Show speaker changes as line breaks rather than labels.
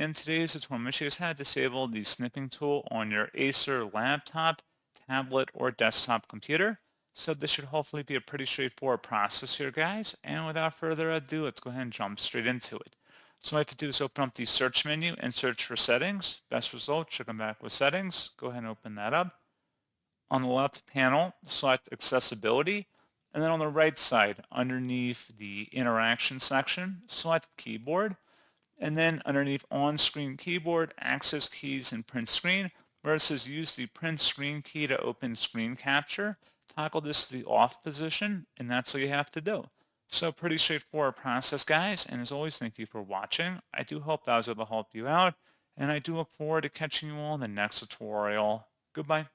In today's tutorial, make sure you guys have disabled the snipping tool on your Acer laptop, tablet, or desktop computer. So this should hopefully be a pretty straightforward process here, guys. And without further ado, let's go ahead and jump straight into it. So what I have to do is open up the search menu and search for settings. Best result should come back with settings. Go ahead and open that up. On the left panel, select accessibility. And then on the right side, underneath the interaction section, select keyboard. And then underneath on-screen keyboard, access keys and print screen, where it says use the print screen key to open screen capture, toggle this to the off position, and that's all you have to do. So pretty straightforward process, guys. And as always, thank you for watching. I do hope that was able to help you out, and I do look forward to catching you all in the next tutorial. Goodbye.